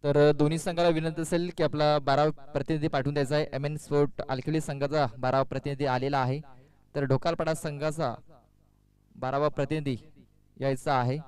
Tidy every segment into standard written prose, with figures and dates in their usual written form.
तर दोन्ही संघाला विनंती असेल की आपला 12 प्रतिनिधी पाठवून द्यायचा आहे. एम एन स्पोर्ट आलकिवली संघाचा 12 प्रतिनिधी आलेला आहे. तर ढोकालपाडा संघाचा 12वा प्रतिनिधी यायचा आहे.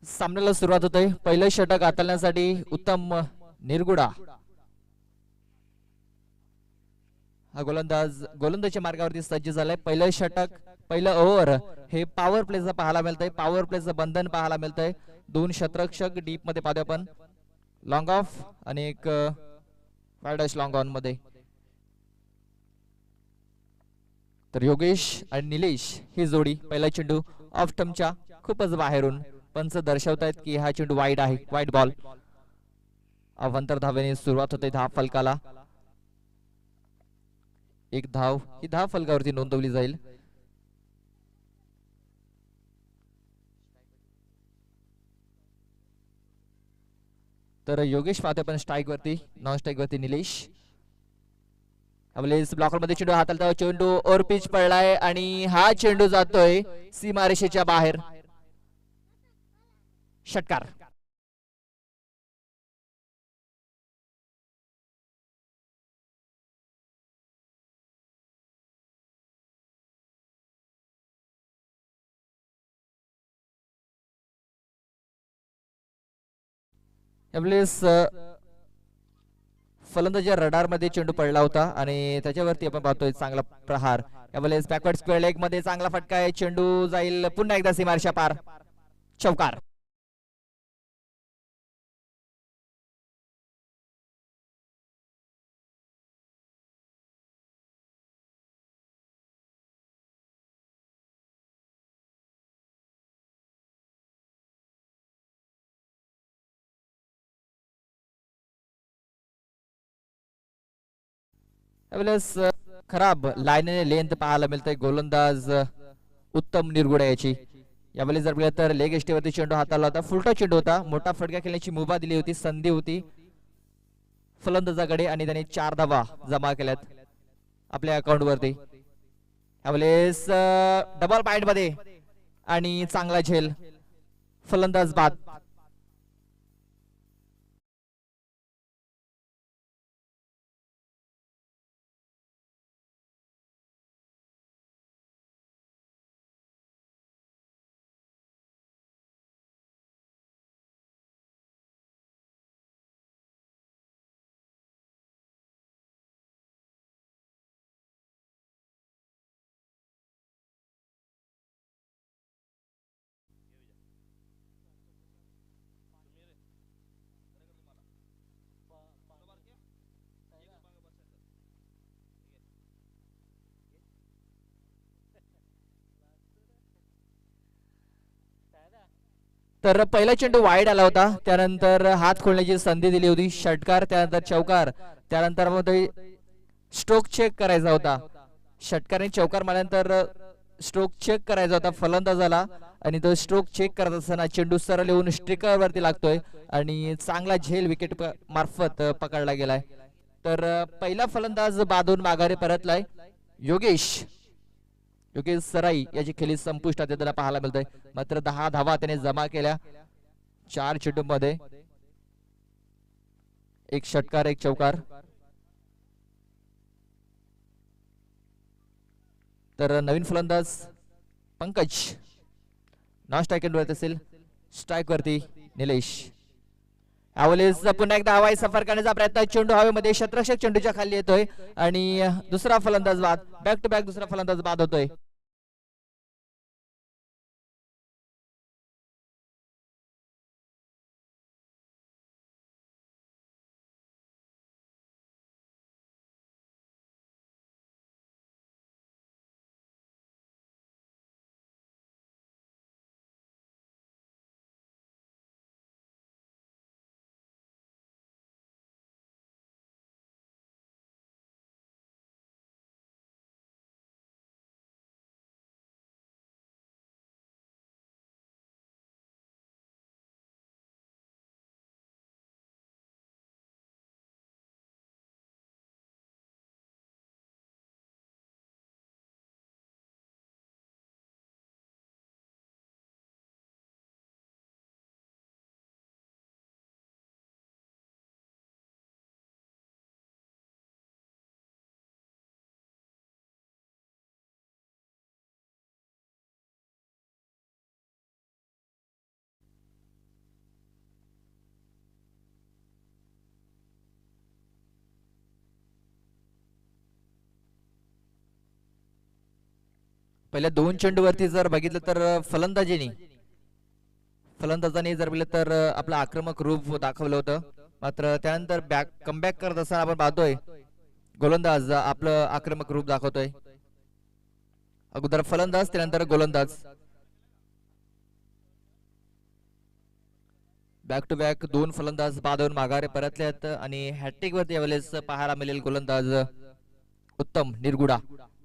सामन्याला सुरुवात होते. पहिलं षटक हाताळण्यासाठी उत्तम निरगुडा हा गोलंदाजी मार्गावरती सज्ज झालाय. पहिलं षटक पहिलं ओव्हर हे पॉवर प्लेचं पाहायला मिळतंय. पॉवर प्लेचं बंधन पाहायला मिळतंय. 2 शतरक्षक डीप मध्ये पाहतोय आपण. लॉंग ऑफ आणि एक डॅश लॉंग ऑन मध्ये. तर योगेश आणि निलेश ही जोडी पहिला चेंडू ऑफ स्टंपच्या खूपच बाहेरून पंच दर्शवतायत की हा चेंडू वाईड आहे, वाईड बॉल. अवंतर धावेने सुरुवात होते धाव फलकाला. एक धाव ही धाव फलकावरती नोंदवली जाईल. तर योगेश पाहतोय पण स्ट्राईक वरती, नॉन स्ट्राईक वरती निलेश. ब्लॉकर मध्ये चेंडू हाताळता. चेंडू ओव्हर पिच पडलाय आणि हा चेंडू जातोय सीमारेषेच्या बाहेर. षटकार. फलंदाजी रडार मध्ये चेंडू पडला होता आणि त्याच्यावरती आपण पाहतोय चांगला प्रहार. यावेळेस बॅकवर्ड स्क्वेअर लेग मध्ये चांगला फटका आहे. चेंडू जाईल पुन्हा एकदा सीमारेषा पार. चौकार. यावेळेस खराब लाईनने लेंथ पाहायला मिळतंय. गोलंदाज उत्तम निरगुडा याची. यावेळेस जर बघितलं तर लेग एस्टीवरती चेंडू हाताळला होता. फुलटा चेंडू होता. मोठा फटका खेळण्याची मुभा दिली होती, संधी होती फलंदाजाकडे आणि त्याने 4 धावा जमा केल्यात आपल्या अकाउंट वरती. यावेळेस डबल पॉइंट मध्ये आणि चांगला झेल. फलंदाज बाद. तर पहिला चेंडू वाईड आला होता. त्यानंतर हात खोलण्याची संधी दिली होती. षटकार, त्यानंतर चौकार, त्यानंतर स्ट्रोक चेक करायचा होता. षटकाराने चौकार मारल्यानंतर स्ट्रोक चेक करायचा होता फलंदाजाला आणि तो स्ट्रोक चेक करत असताना चेंडू सरळ येऊन स्ट्रिकर वरती लागतोय आणि चांगला झेल विकेट मार्फत पकडला गेलाय. तर पहिला फलंदाज बादून माघारी परतलाय. योगेश योगेश सराई याची खेळी संपुष्टात येताना पाहायला मिळतंय. मात्र 10 धावा त्याने जमा केल्या 4 चेंडूमध्ये. एक षटकार एक चौकार. तर नवीन फलंदाज पंकज नॉन स्ट्राईक वरती असेल. स्ट्राईक वरती निलेश. यावेळेस पुन्हा एकदा हवाई सफर करण्याचा प्रयत्न. चेंडू हवेमध्ये शतरक्षक चेंडूच्या खाली येतोय आणि दुसरा फलंदाज बाद. बॅक टू बॅक दुसरा फलंदाज बाद होतोय. पहिल्या 2 चेंडूवरती जर बघितलं तर फलंदाजांनी जर बघितलं तर आपलं आक्रमक रूप दाखवलं होतं. मात्र त्यानंतर कमबॅक करत असताना आपण पाहतोय गोलंदाज आपलं आक्रमक रूप दाखवतोय. अगोदर फलंदाज त्यानंतर गोलंदाज. बॅक टू बॅक 2 फलंदाज बाद होऊन माघारी परतलेत आणि हॅट्रिक वरती यावेळेस पाहायला मिळेल गोलंदाज उत्तम निरगुडा.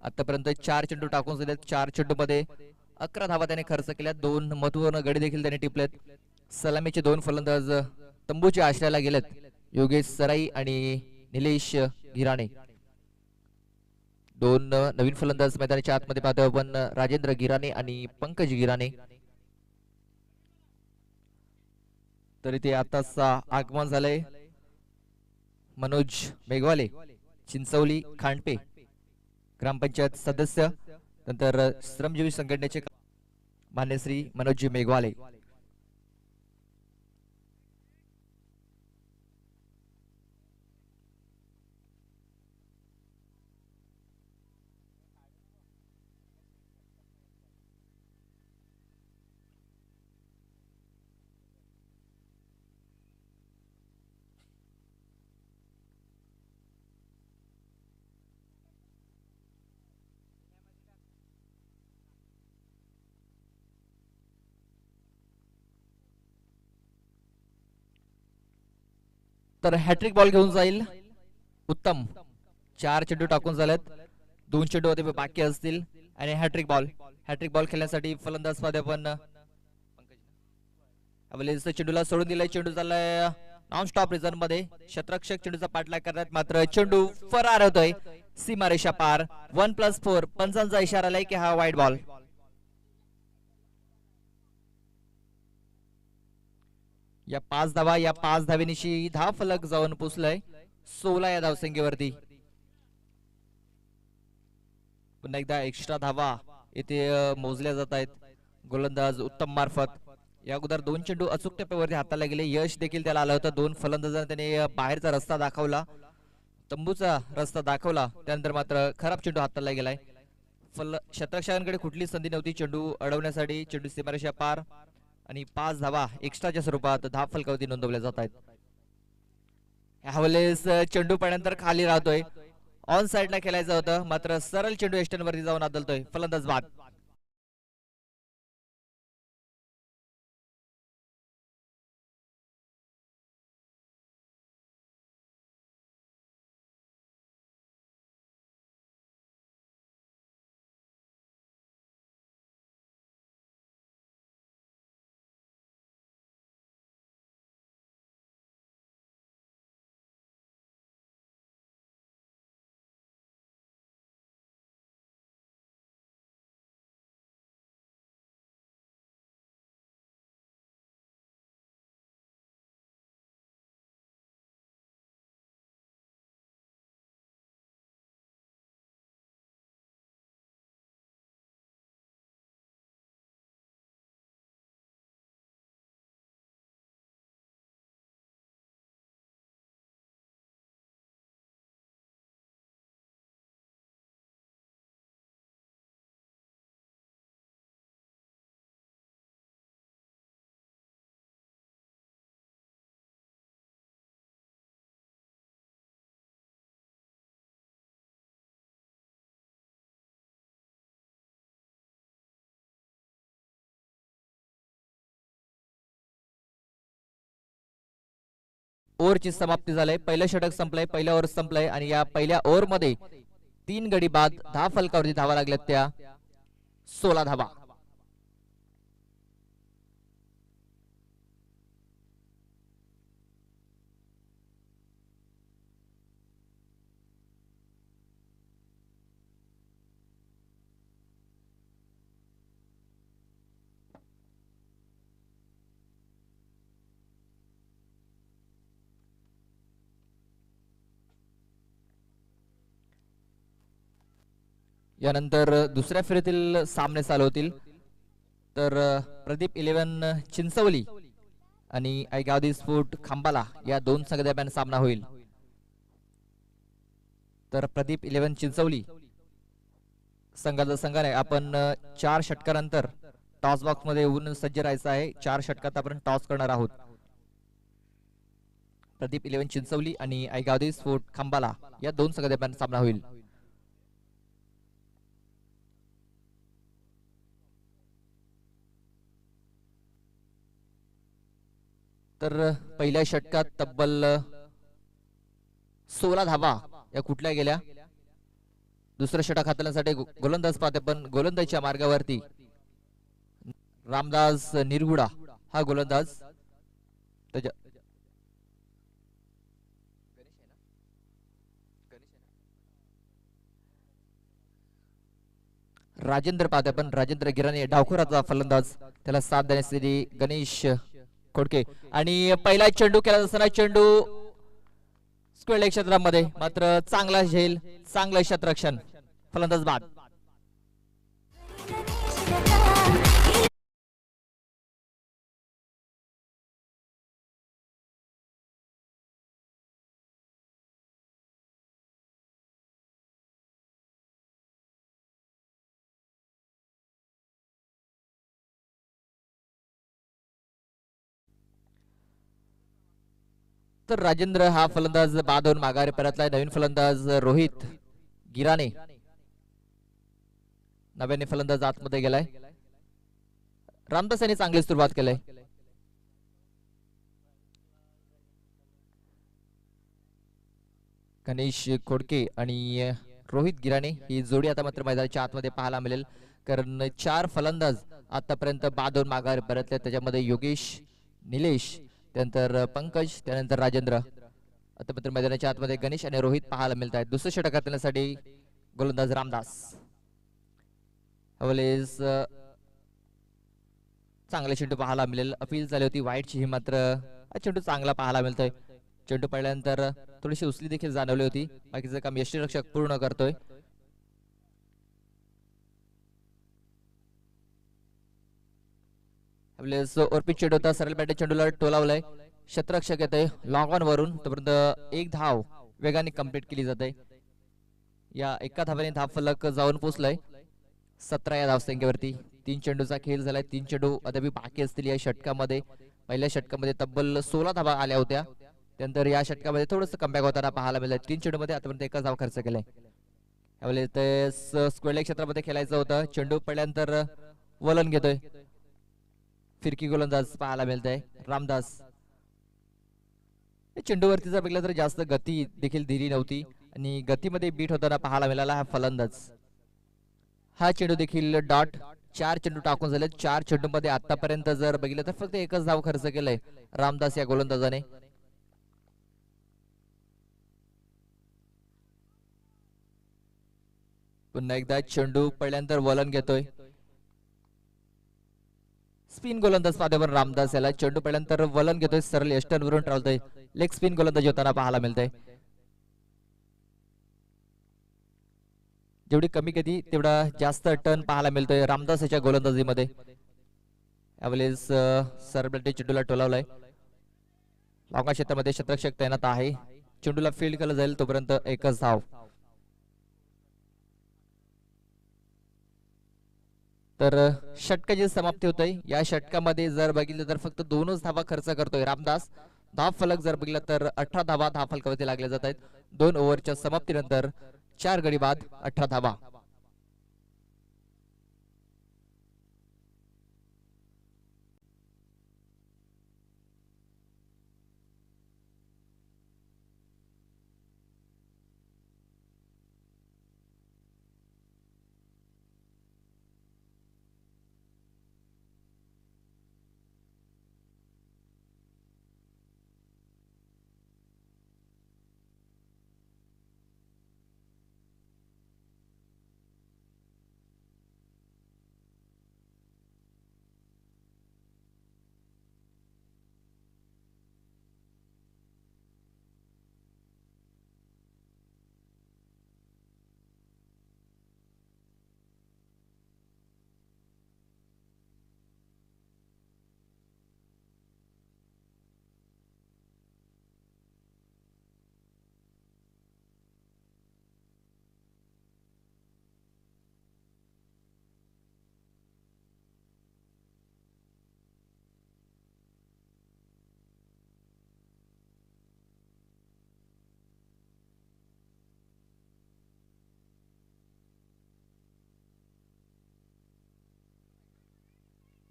आतापर्यंत 4 चेंडू टाकून दिलेत. 4 चेंडू मध्ये 11 धावा त्याने खर्च केल्या. 2 महत्वपूर्ण गडी देखील त्याने टिपलेत. सलामीचे 2 फलंदाज तंबूच्या आश्रयाला गेलेत. योगेश सराई आणि निलेश गिराणे. 2 नवीन फलंदाज मैदानाच्या आतमध्ये पाहतो आपण राजेंद्र गिराणे आणि पंकज गिराणे. तरी ते आताच आगमन झालंय. मनोज मेघवाले चिंचवली खांडपे ग्रामपंचायत सदस्य नंतर श्रमजीवी संघटनेचे मान्य श्री मनोज मेघवाले. तर हॅट्रिक बॉल घेऊन जाईल उत्तम. 4 चेंडू टाकून झालेत. 2 चेंडू होते बाकी असतील आणि हॅट्रिक बॉल खेळण्यासाठी फलंदाज मध्ये आपण चेंडूला सोडून दिलाय. चेंडू चाललाय नॉन स्टॉप रिझन मध्ये. शतरक्षक चेंडूचा पाठलाग करतात मात्र चेंडू फरार होतोय सीमारेषा पार. 1+4 पंचांचा इशारा आलाय की हा वाईड बॉल. या 5 धावेनिशी धाव फलक जाऊन पोचलाय 16 या धावसंख्येवरती. पुन्हा एकदा एक्स्ट्रा धावा येथे मोजल्या जात आहेत गोलंदाज उत्तम मार्फत. या अगोदर 2 चेंडू अचूक टप्प्यावरती हाताला गेले. यश देखील त्याला आलं होतं. 2 फलंदाजांनी त्याने बाहेरचा रस्ता दाखवला, तंबूचा रस्ता दाखवला. त्यानंतर मात्र खराब चेंडू हाताला गेलाय. शतरक्षकांकडे कुठली संधी नव्हती चेंडू अडवण्यासाठी. चेंडू सीमारेषा पार आणि 5 धावा एक्स्ट्राच्या स्वरूपात धाव फलकावरती नोंदवल्या जात आहेत. ह्यावेळेस चेंडू पडल्यानंतर खाली राहतोय. ऑन साइडला खेळायचं होतं मात्र सरळ चेंडू एस्टन वरती जाऊन आदलतोय. फलंदाज बाद. ओव्हरची समाप्ती झाली. पहिलं षटक संपलंय, पहिल्या ओव्हर संपलंय आणि या पहिल्या ओव्हर मध्ये 3 गडी बाद, 10 फलकावरती धावा लागल्यात त्या 16 धावा. यानंतर दुसऱ्या फेरीतील सामने चालू होतील. तर प्रदीप 11 चिंचवली आणि ऐगावदी स्फोट खांबाला या दोन संघादरम्यान सामना होईल. तर प्रदीप 11 चिंचवली संघाने आपण 4 षटकानंतर टॉस बॉक्स मध्ये येऊन सज्ज राहायचं आहे. 4 षटकात आपण टॉस करणार आहोत. प्रदीप 11 चिंचवली आणि ऐगावदी स्फोट खांबाला या दोन संघादरम्यान सामना होईल. तर पहिल्या षटकात तब्बल 16 धावा या कुठल्या गेल्या. दुसरं षटक हाताळण्यासाठी गोलंदाज पाहते, पण गोलंदाजीच्या मार्गावरती रामदास निरगुडा हा गोलंदाज. राजेंद्र पाहते, पण राजेंद्र गिराने डावखुराचा फलंदाज, त्याला साथ देण्यासाठी गणेश खोडके. आणि पहिला चेंडू केला असताना चेंडू स्क्वेअर लेग क्षेत्रामध्ये, मात्र चांगला झेल, चांगलं क्षेत्ररक्षण, फलंदाज बाद. तर राजेंद्र हा फलंदाज बाद होऊन माघारी परतलाय. नवीन फलंदाज रोहित गिराने, नव्याने फलंदाज आतमध्ये गेलाय. रामदास यांनी चांगली सुरुवात केली. गणेश खोडके आणि रोहित गिराने ही जोडी आता मात्र मैदानाच्या आतमध्ये पाहायला मिळेल, कारण 4 फलंदाज आतापर्यंत बाद होऊन माघारी परतले. त्याच्यामध्ये योगेश, निलेश, त्यानंतर पंकज, त्यानंतर राजेंद्र. आता मात्र मैदानाच्या आतमध्ये गणेश आणि रोहित पाहायला मिळत आहेत. दुसरं षटक हाताळण्यासाठी गोलंदाज रामदास. हवलेस चांगले चेंडू पाहायला मिळेल. अपील झाली होती वाईटची, ही मात्र चेंडू चांगला पाहायला मिळतोय. चेंडू पडल्यानंतर थोडीशी उसली देखील जाणवली होती. बाकीचं काम यष्टीरक्षक पूर्ण करतोय. ओरपी चेंडू होता, सरळ बॅटे चेंडूला टोलावलाय. क्षेत्ररक्षक येते लॉंग ऑन वरून, तोपर्यंत एक धाव वेगाने कंप्लीट केली जाते. या एका धावाने धाव फलक जाऊन पोहोचलाय 17 या धावसंख्येवरती. 3 चेंडूचा खेळ झालाय. 3 चेंडू अद्याप बाकी असतील या षटकामध्ये. पहिल्या षटकामध्ये तब्बल 16 धावा आल्या होत्या. त्यानंतर या षटकामध्ये थोडंसं कमबॅक होताना पाहायला मिळालं. 3 चेंडूमध्ये आतापर्यंत एकच धाव खर्च केलाय. त्यावेळेस ते स्क्वेअर लेग क्षेत्रामध्ये खेळायचं होतं. चेंडू पडल्यानंतर वलन घेतोय. फिरकी गोलंदाज पाहायला मिळतंय रामदास. चेंडूवरती जर बघितलं तर जास्त गती देखील दिली नव्हती आणि गतीमध्ये बीट होताना पाहायला मिळाला हा फलंदाज. हा चेंडू देखील डॉट. 4 चेंडू टाकून झाले. 4 चेंडूमध्ये आतापर्यंत जर बघितलं तर फक्त एकच धाव खर्च केलाय रामदास या गोलंदाजाने. पुन्हा एकदा चेंडू पडल्यानंतर वलन घेतोय. स्पिन गोलंदाज पाहतोय पण रामदास याला. चेंडू पडल्यानंतर वलन घेतोय, सरळ एस्टर्न वरून टाळतोय. लेग स्पिन गोलंदाजी होताना पाहायला मिळतंय. जेवढी कमी गती तेवढा जास्त टर्न पाहायला मिळतोय रामदास याच्या गोलंदाजीमध्ये. यावेळेस सरळ चेंडूला टोलावलाय. लॉंगा क्षेत्रामध्ये क्षेत्ररक्षक तैनात आहे. चेंडूला फील्ड केलं जाईल तोपर्यंत एकच धाव. तर षटकाची समाप्ती होते. या षटकामध्ये जर बघितलं तर फक्त 2च धावा खर्च करतोय रामदास. धाव फलक जर बघितलं तर 18 धावा धाव फलकावरती लागल्या जात आहेत. 2 ओव्हरच्या समाप्तीनंतर 4 गडी बाद, 18 धावा.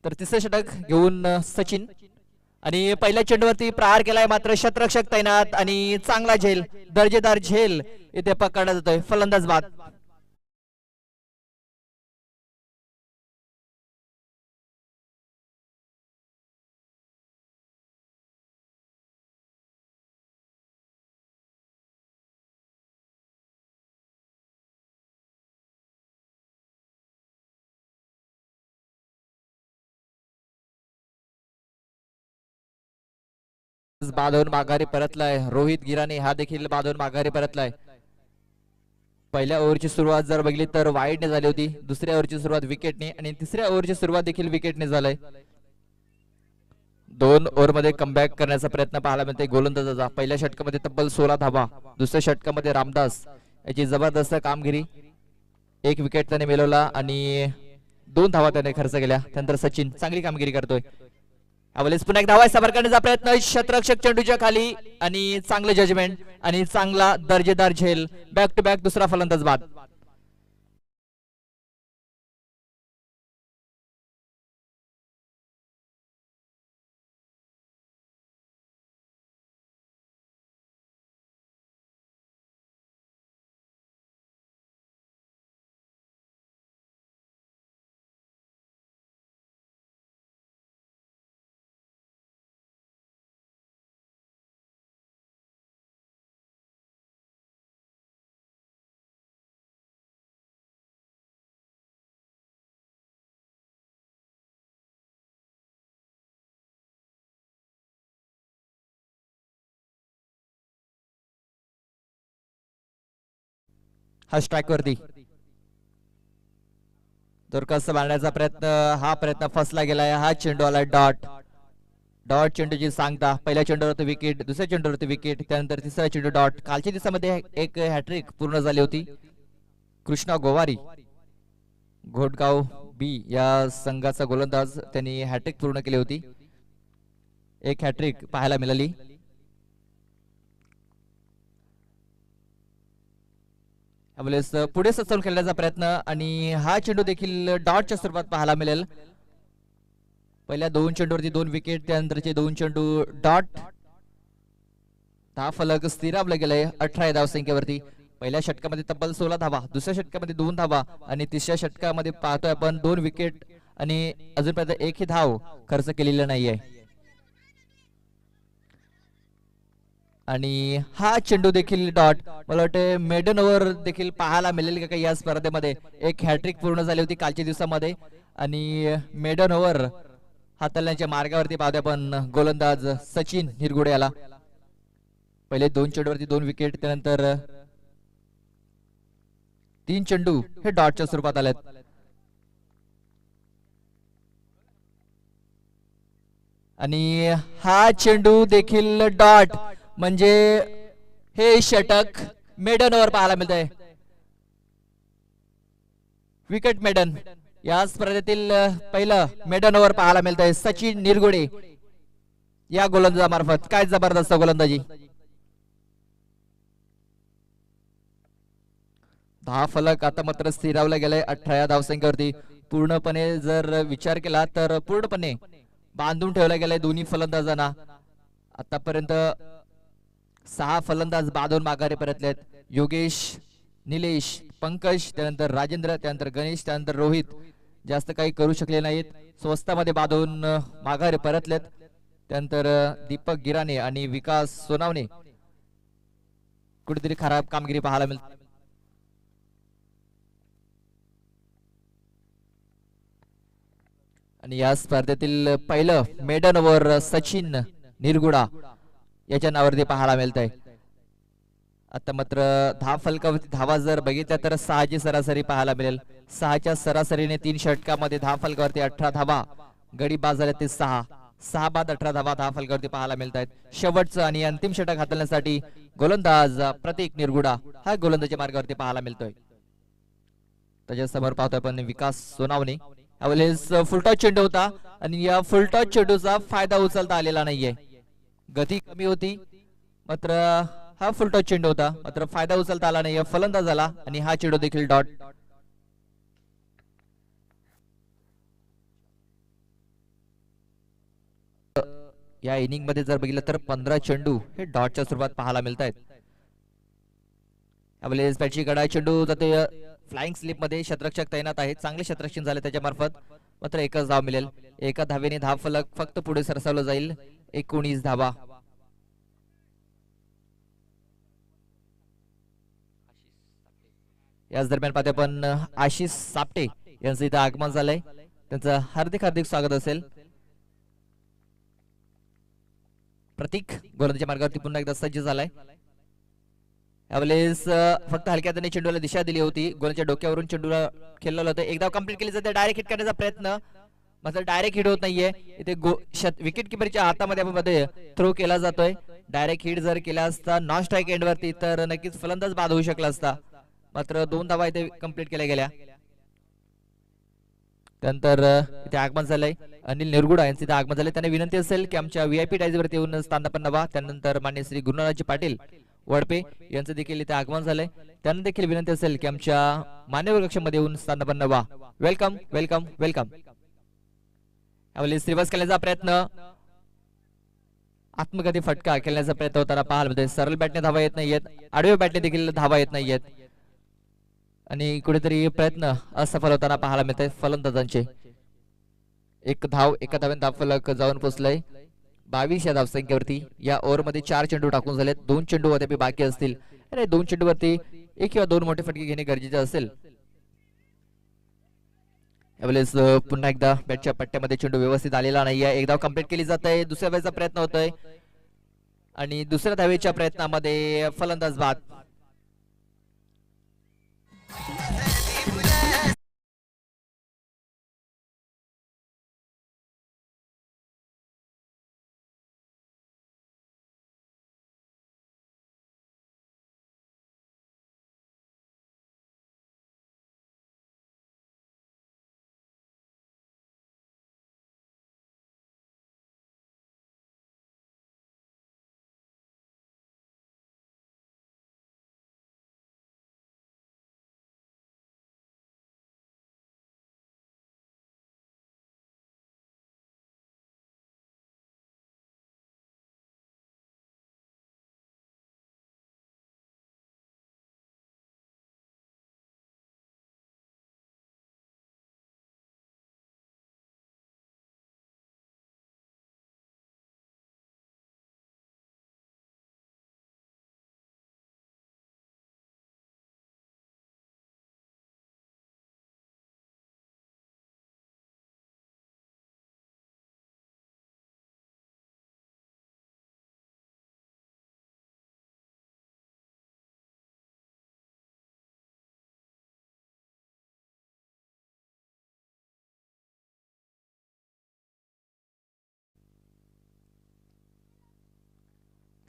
तर तिसरे षटक घेऊन सचिन आणि पहिल्या चेंडूवरती प्रहार केलाय मात्र शतरक्षक तैनात आणि चांगला झेल दर्जेदार झेल इथे पकडला जातोय फलंदाज बाद. बांधून माघारी परतलाय रोहित गिराने हा देखील बांधून माघारी परतलाय. पहिल्या ओव्हरची सुरुवात जर बघितली तर वाईडने झाली होती, दुसऱ्या ओव्हरची सुरुवात विकेटने आणि तिसऱ्या ओव्हरची सुरुवात देखील विकेटने झालाय. 2 ओव्हरमध्ये कमबॅक करण्याचा प्रयत्न पाहायला मिळते गोलंदाजाचा. पहिल्या षटकामध्ये तब्बल 16 धावा, दुसऱ्या षटकामध्ये रामदास याची जबरदस्त कामगिरी. 1 विकेट त्याने मिळवला आणि 2 धावा त्याने खर्च केल्या. त्यानंतर सचिन चांगली कामगिरी करतोय. यावेळेस पुन्हा एक धावा सफर करण्याचा प्रयत्न शतरक्षक चेंडूच्या खाली आणि चांगलं जजमेंट आणि चांगला दर्जेदार झेल. बॅक टू बॅक दुसरा फलंदाज बाद. हा स्ट्राइक वरती दोरकस मारण्याचा प्रयत्न, हा प्रयत्न फसला गेलाय. हा चेंडू आला डॉट. डॉट चेंडूची सांगता. पहिल्या चेंडूवरती विकेट, दुसऱ्या चेंडूवरती विकेट, त्यानंतर तिसरा चेंडू डॉट. कालच्या दिवसामध्ये एक हॅट्रिक पूर्ण झाली होती. कृष्णा गोवारी घोटगाव बी या संघाचा गोलंदाज, त्यांनी हॅट्रिक पूर्ण केली होती. एक हॅट्रिक पाहायला मिळाली. पुढे सचवून खेळण्याचा प्रयत्न आणि हा चेंडू देखील डॉटच्या स्वरूपात पाहायला मिळेल. पहिल्या 2 चेंडूवरती 2 विकेट, त्यानंतरचे 2 चेंडू डॉट. 10 फलक स्थिरावला गेलाय 18 धावसंख्येवरती. पहिल्या षटकामध्ये तब्बल 16 धावा, दुसऱ्या षटकामध्ये 2 धावा आणि तिसऱ्या षटकामध्ये पाहतोय आपण 2 विकेट आणि अजूनपर्यंत एकही धाव खर्च केलेला नाहीये. आणि हा चेंडू देखील डॉट. मला वाटतं मेडन ओव्हर देखील पाहायला मिळेल का या स्पर्धेमध्ये. एक हॅट्रिक पूर्ण झाली होती कालच्या दिवसामध्ये आणि मेडन ओव्हर हाताळण्याच्या मार्गावरती पाहतोय आपण गोलंदाज सचिन निरगुडे याला. पहिले 2 चेंडूवरती 2 विकेट, त्यानंतर 3 चेंडू हे डॉटच्या स्वरूपात आलेत. आणि हा चेंडू देखील डॉट, म्हणजे हे षटक मेडन ओव्हर पाहायला मिळतंय. विकेट मेडन या स्पर्धेतील पहिलं मेडन ओव्हर पाहायला मिळतंय सचिन निरगुडे या गोलंदाजामार्फत. काय जबरदस्त गोलंदाजी. 10 फलक आता मात्र स्थिरावला गेलाय 18 धावसंख्येवरती. पूर्णपणे जर विचार केला तर पूर्णपणे बांधून ठेवला गेलाय दोन्ही फलंदाजांना. आतापर्यंत 6 फलंदाज बांधून माघारी परतलेत. योगेश, निलेश, पंकज, त्यानंतर राजेंद्र, त्यानंतर गणेश, त्यानंतर रोहित जास्त काही करू शकले नाहीत. स्वस्तामध्ये बांधून माघारी परतलेत. त्यानंतर दीपक गिराने आणि विकास सोनावणे कुठेतरी खराब कामगिरी पाहायला मिळते. आणि या स्पर्धेतील पहिलं मेडन ओव्हर सचिन निरगुडा याच्या नावावरती पाहायला मिळत आहे. आता मात्र 10 फलकावरती धावा जर बघितल्या तर 6 ची सरासरी पाहायला मिळेल. 6च्या सरासरीने 3 षटकामध्ये 10 फलकावरती 18 धावा, गडी बाद झाले ते 6 बाद 18 धावा 10 फलकावरती पाहायला मिळत आहेत. शेवटचं आणि अंतिम षटक हाताळण्यासाठी गोलंदाज प्रतीक निरगुडा हा गोलंदाजीच्या मार्गावरती पाहायला मिळतोय. त्याच्यासमोर पाहतोय आपण विकास सोनावणे. यावेळेस फुलटॉस चेंडू होता आणि या फुलटॉस चेंडूचा फायदा उचलता आलेला नाहीये. गती कमी होती, मात्र हा फुलटॉस चेंडू होता, मात्र फायदा उचलता आला नाही फलंदाज आला आणि हा चेंडू देखील डॉट. या इनिंग मध्ये जर बघितलं तर 15 चेंडू हे डॉटच्या स्वरूपात पाहायला मिळत आहेत. यावेळेस बॅटची गडा चेंडू जाते फ्लाइंग स्लिप मध्ये. शतरक्षक तैनात आहेत, चांगले शतरक्षण झाले त्याच्या मार्फत. मात्र एकच धाव मिळेल. एका धावेने धाव फलक फक्त पुढे सरसावलं जाईल. 19 धावा. याच दरम्यान पाहते आपण आशिष सापटे यांचं इथं आगमन झालंय. त्यांचं हार्दिक हार्दिक स्वागत असेल. प्रतीक गोलंदाजीच्या मार्गावरती पुन्हा एकदा सज्ज झालाय. यावेळेस फक्त हलक्या हाताने चेंडूला दिशा दिली होती. गोलंदाजीच्या डोक्यावरून चेंडूला खेळलेलं होतं. एकदा कंप्लीट केली जाते. डायरेक्ट हिट करण्याचा प्रयत्न, मात्र डायरेक्ट हिट होत नाहीये. इथे विकेट किपरच्या हातामध्ये मध्ये थ्रो केला जातोय. डायरेक्ट हिट जर केला असता नॉन स्ट्राईक एंड वरती तर नक्कीच फलंदाज बाद होऊ शकला असता. मात्र 2 धावा इथे कंप्लीट केल्या गेल्या. त्यानंतर इथे आगमन झालंय अनिल निरगुडा यांचे इथे आगमन झाले. त्यांना विनंती असेल की आमच्या व्हीआयपी टाईज वरती येऊन स्थान व्हा. त्यानंतर मान्य श्री गुरुनाथजी पाटील वडपे यांचं देखील इथे आगमन झालंय. त्यांना देखील विनंती असेल की आमच्या मान्यवर कक्षामध्ये येऊन स्थान व्हा. Welcome welcome welcome. यावेळेस रिव्हर्स खेळण्याचा प्रयत्न, आत्मघाती फटका खेळण्याचा प्रयत्न होताना पाहायला मिळतोय. सरळ बॅटने धावा येत नाहीयेत, आडव्या बॅटने देखील धावा येत नाहीयेत आणि कुठेतरी प्रयत्न असफल होताना पाहायला मिळत आहेत फलंदाजांचे. एक धाव, एका धावेने धाव फलक जाऊन पोहोचलाय 22 या धावसंख्येवरती. या ओव्हर मध्ये 4 चेंडू टाकून झालेत. 2 चेंडू अद्याप बाकी असतील. अरे 2 चेंडू वरती 1 किंवा 2 मोठे फटके घेणे गरजेचे असेल. यावेळेस पुन्हा एकदा बॅटच्या पट्ट्यामध्ये चेंडू व्यवस्थित आलेला नाहीये. एक धाव कंप्लीट केली जात आहे. दुसऱ्या धावेचा प्रयत्न होतोय आणि दुसऱ्या धावेच्या प्रयत्नामध्ये फलंदाज बाद.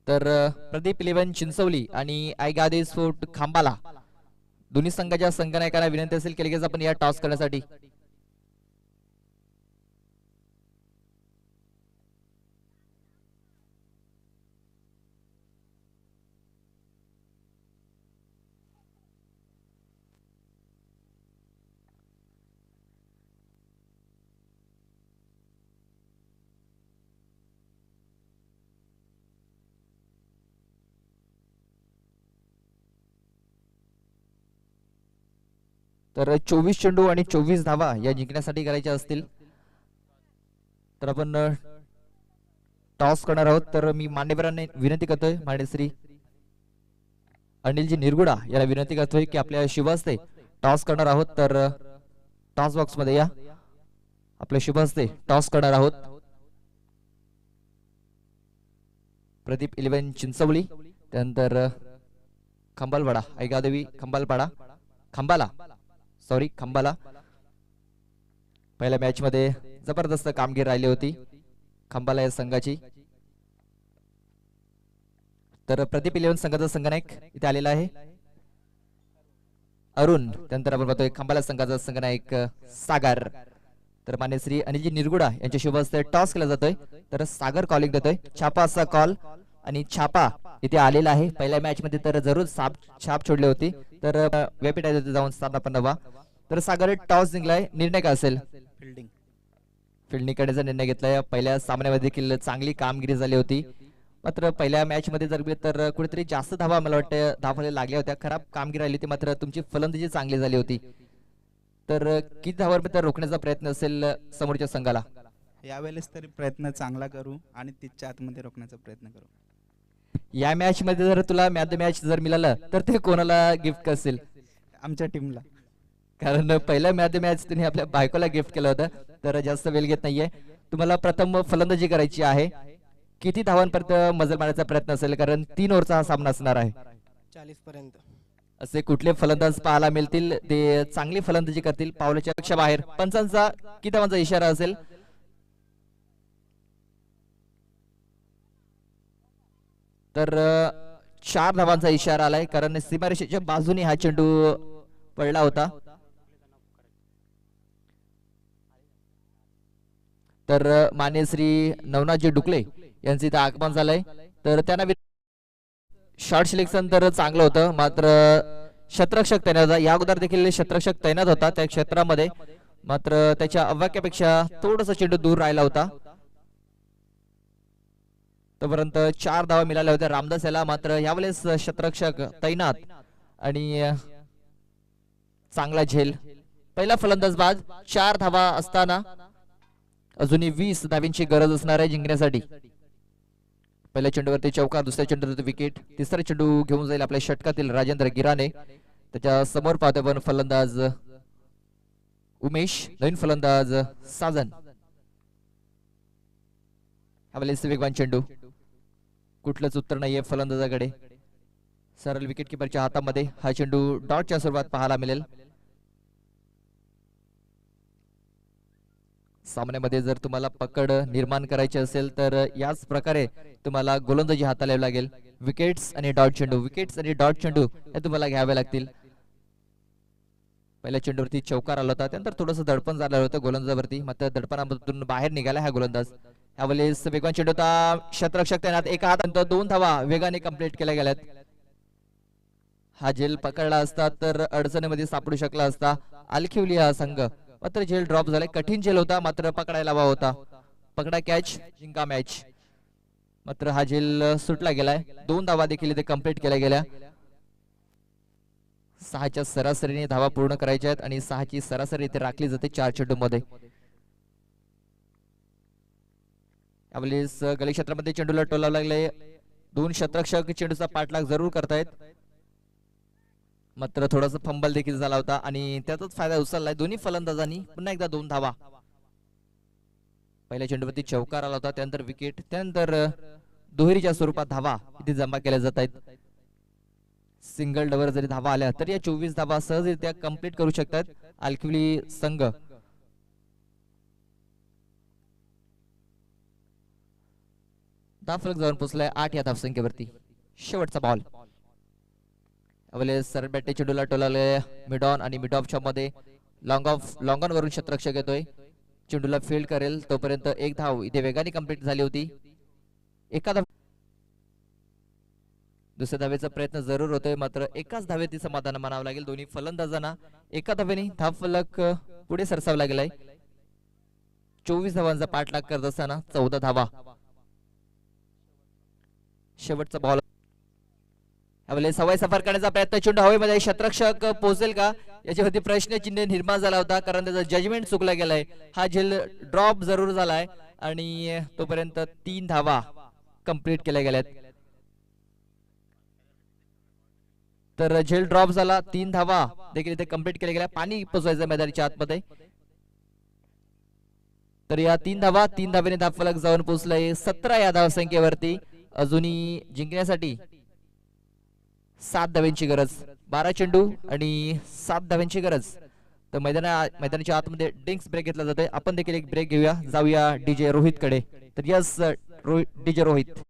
तर प्रदीप 11 चिंचवली आणि आयगादे स्फोट खांबाला दोन्ही संघाच्या संघनायकांना विनंती असेल की लगेच आपण या टॉस करण्यासाठी. तर 24 चेंडू आणि 24 धावा या जिंकण्यासाठी करायच्या असतील तर आपण टॉस करणार आहोत. तर मी मान्यवरांना विनंती करतोय, मान्यश्री अनिलजी निरगुडा याला विनंती करतोय की आपल्या शुभ हस्ते टॉस करणार आहोत. तर टॉस बॉक्स मध्ये या, आपल्या शुभ हस्ते टॉस करणार आहोत. प्रदीप 11 चिंचवली, त्यानंतर खंबालवाडा ऐगादेवी खंबाला पहिल्या मॅच मध्ये जबरदस्त कामगिरी राहिली होती खंबाला या संघाची. तर प्रदीप 11 संघाचा संघनायक इथे आलेला आहे अरुण. त्यानंतर आपण पाहतोय खंबाला संघाचा संघनायक सागर. तर मान्य श्री अनिलजी निरगुडा यांच्या शुभ हस्ते टॉस केला जातोय. तर सागर कॉलिंग देतोय. छापा असा कॉल आणि छापा इथे आलेला आहे. पहिल्या मॅच मध्ये तर जरूर छाप छोडली होती. तर व्यापीटात जाऊन स्थानापन्न व्हा. तर सागर टॉस जिंकलाय, निर्णय काय असेल? फिल्डिंग करण्याचा निर्णय घेतलाय. पहिल्या सामन्यामध्ये देखील चांगली कामगिरी झाली होती. मात्र पहिल्या मॅच मध्ये जर बघितलं तर कुठेतरी जास्त धावा मला वाटतं धावाला लागल्या होत्या. खराब कामगिरी राहिली होती, मात्र तुमची फलंदाजी चांगली झाली होती. तर किती धावांपर्यंत रोखण्याचा प्रयत्न असेल समोरच्या संघाला? यावेळेस तरी प्रयत्न चांगला करू आणि तिच्या आतमध्ये रोखण्याचा प्रयत्न करू. या मॅच मध्ये जर तुला मॅच द मॅच जर मिळालं तर ते कोणाला गिफ्ट असेल? आमच्या टीमला. कारण पहिल्या मॅच द मॅच तुम्ही आपल्या बायकोला गिफ्ट केलं होतं. तर जास्त वेळ घेत नाहीये, तुम्हाला प्रथम फलंदाजी करायची आहे. किती धावांपर्यंत मजल मारण्याचा प्रयत्न असेल, कारण 3 ओव्हरचा हा सामना असणार आहे. 40 पर्यंत. असे कुठले फलंदाज पाहायला मिळतील ते चांगली फलंदाजी करतील पावलाच्या पेक्षा बाहेर? पंचांचा किती धावांचा इशारा असेल? तर 4 धावांचा इशारा आलाय, कारण सीमारेषेच्या बाजूने हा चेंडू पडला होता. तर मान्य श्री नवनाथजी डुकले यांचे इथं आगमन झालंय. तर त्यांना शॉर्ट सिलेक्शन तर चांगलं होतं, मात्र शतरक्षक तैनात होता. या अगोदर देखील शतरक्षक तैनात होता त्या क्षेत्रामध्ये, मात्र त्याच्या अवाक्यापेक्षा थोडासा चेंडू दूर राहिला होता. तोपर्यंत 4 धावा मिळाल्या होत्या रामदास याला, मात्र यावेळेस शतरक्षक तैनात आणि चांगला झेल. पहिला फलंदाज बाद. 4 धावा असताना अजूनही 20 धावींची गरज असणार आहे जिंकण्यासाठी. पहिल्या चेंडूवरती चौकार, दुसऱ्या चेंडूवरती विकेट, तिसरा चेंडू घेऊन जाईल आपल्या षटकातील राजेंद्र गिराने. त्याच्या समोर पाहतो आपण फलंदाज उमेश, नवीन फलंदाज साजन. यावेळेस वेगवान चेंडू, कुठलंच उत्तर नाहीये फलंदाजाकडे. सरळ विकेट किपरच्या हातामध्ये हा चेंडू डॉटच्या स्वरूपात पाहायला मिळेल. सामन्यामध्ये जर तुम्हाला पकड निर्माण करायची असेल तर याच प्रकारे तुम्हाला गोलंदाजी हाताळावी लागेल. विकेट्स आणि डॉट चेंडू, विकेट्स आणि डॉट चेंडू हे तुम्हाला घ्यावे लागतील. पहिल्या चेंडूवरती चौकार आला होता, त्यानंतर थोडंसं दडपण झालं होतं गोलंदाजावरती, मात्र दडपणामधून बाहेर निघाला हा गोलंदाज. यावेळेस वेगवान चेंडू होता, क्षेत्ररक्षक तैनात. एका हातानंतर 2 धावा वेगाने कंप्लीट केल्या गेल्यात. हा झेल पकडला असता तर अडचणीमध्ये सापडू शकला असता अलखिवली हा संघ, मात्र झेल ड्रॉप झालाय. कठीण झेल होता, मात्र पकडायला हवा होता. पकडा कॅच, जिंका मॅच. मात्र हा झेल सुटला गेलाय. 2 धावा देखील इथे कंप्लीट केल्या गेल्या. 6च्या सरासरीने धावा पूर्ण करायच्या आहेत आणि 6ची सरासरी इथे राखली जाते 4 चेंडू मध्ये. यावेळेस गली क्षेत्रामध्ये चेंडूला टोलावं लागले. 2 शतरक्षक चेंडूचा पाठलाग जरूर करतायत, मात्र थोडासा फंबल देखील झाला होता आणि त्याचाच फायदा उचललाय दोन्ही फलंदाजांनी. पुन्हा एकदा 2 धावा. पहिल्या चेंडूवरती चौकार आला होता, त्यानंतर विकेट, त्यानंतर दुहेरीच्या स्वरूपात धावा इथे जमा केल्या जात आहेत. सिंगल डबल जरी धावा आल्या तर या 24 धावा सहजरित्या कंप्लीट करू शकतात अलखिवली संघ. फलक जाऊन पोहोचलाय 8 या धावसंख्येवरती. शेवटचा बॉल. अवले सरळ बॅटे चेंडूला टोलाले मिडॉन आणि मिडॉफच्या मध्ये लॉंग ऑन वरून शतरक्षक येतोय. चेंडूला फील्ड करेल तोपर्यंत 1 धाव इथे वेगाने कंप्लीट झाली होती. एका दुसऱ्या धावेचा प्रयत्न जरूर होतोय, मात्र एकाच धावेत समाधान मानावं लागेल दोन्ही फलंदाजांना. एका धावेने धाव फलक पुढे सरसावला गेलाय. 24 धावांचा पाठलाग करत असताना 14 धावा. शेवटचा बॉल. यावेळेस सवय सफर करण्याचा प्रयत्न, चेंडू हवेमध्ये, शतरक्षक पोहोचेल का याच्यावरती प्रश्नचिन्ह निर्माण झाला होता, कारण त्याचा जजमेंट चुकला गेलाय. हा झेल ड्रॉप जरूर झालाय आणि तोपर्यंत 3 धावा कंप्लीट केल्या गेल्यात. तर झेल ड्रॉप झाला, 3 धावा देखील इथे कंप्लीट केल्या गेल्या. पाणी पोचवायचं मैदानाच्या आतमध्ये. तर या 3 धावेने धाव फलक जाऊन पोहोचलाय 17 या धावसंख्येवरती. अजूनही जिंकण्यासाठी 7 धाव्यांची गरज. 12 चेंडू आणि 7 धाव्यांची गरज. तर मैदानाच्या आतमध्ये ड्रिंक्स ब्रेक घेतला जातोय. आपण देखील एक ब्रेक घेऊया, जाऊया डीजे रोहित कडे. तर यस डीजे रोहित.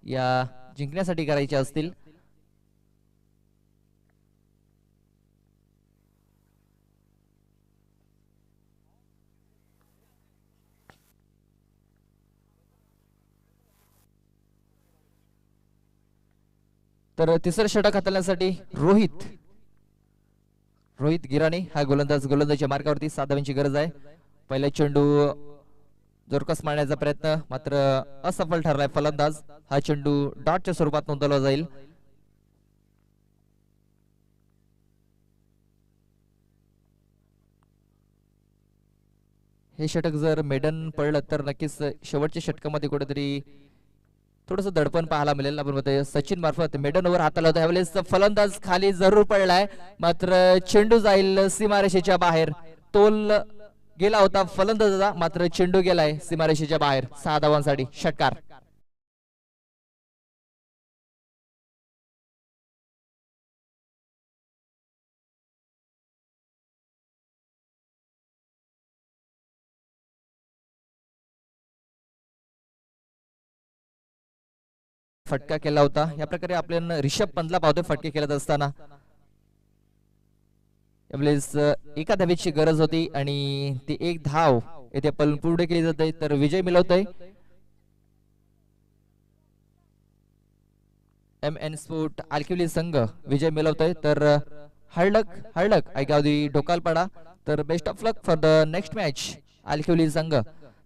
या जिंकण्यासाठी करायच्या असतील. तर तिसरं षटक हाताळण्यासाठी रोहित रोहित गिराणी हा गोलंदाजच्या मार्गावरती 7 धावांची गरज आहे. पहिला चेंडू जोरकस मारण्याचा प्रयत्न मात्र असफल ठरलाय. फलंदाज हा चेंडू डॉटच्या स्वरूपात नोंदवला जाईल. हे षटक जर मेडन पडलं तर नक्कीच शेवटच्या षटकामध्ये कुठेतरी थोडस दडपण पाहायला मिळेल. आपण म्हणतोय सचिन मार्फत मेडन ओव्हर हाताला होता. यावेळेस फलंदाज खाली जरूर पडलाय मात्र चेंडू जाईल सीमारेषेच्या बाहेर. तोल गेला होता फलंदाजाचा मात्र चेंडू गेलाय सीमारेषेच्या बाहेर. 6 धावांसाठी षटकार. फटका केला होता. या प्रकारे आपण रिषभ पंतला पाहतोय फटके खेळत असताना. यावेळेस एका धावेची गरज होती आणि ती एक धाव येथे पुढे केली जाते तर विजय मिळवतोय MN स्पोर्ट आलकिवली संघ. विजय मिळवतोय तर हळडक ऐकावदी ढोकालपाडा. तर best of luck for the next match आलकिवली संघ.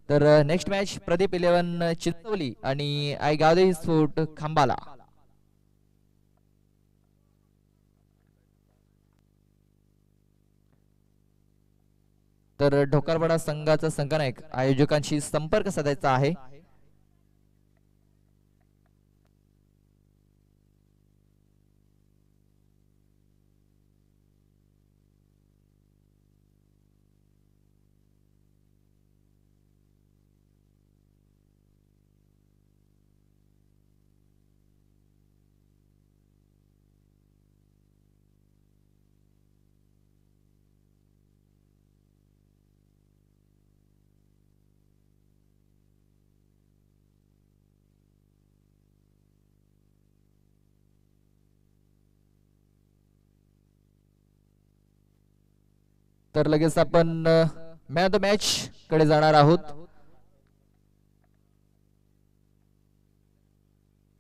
तर नेक्स्ट मॅच प्रदीप 11 चिंचवली आणि गावदेवी स्पोर्ट खांबाला. तर ढोकालपाडा संघाचा संघनायक आयोजकांशी संपर्क साधायचा आहे. तर लगेच आपण मॅन ऑफ द मॅच कडे जाणार आहोत.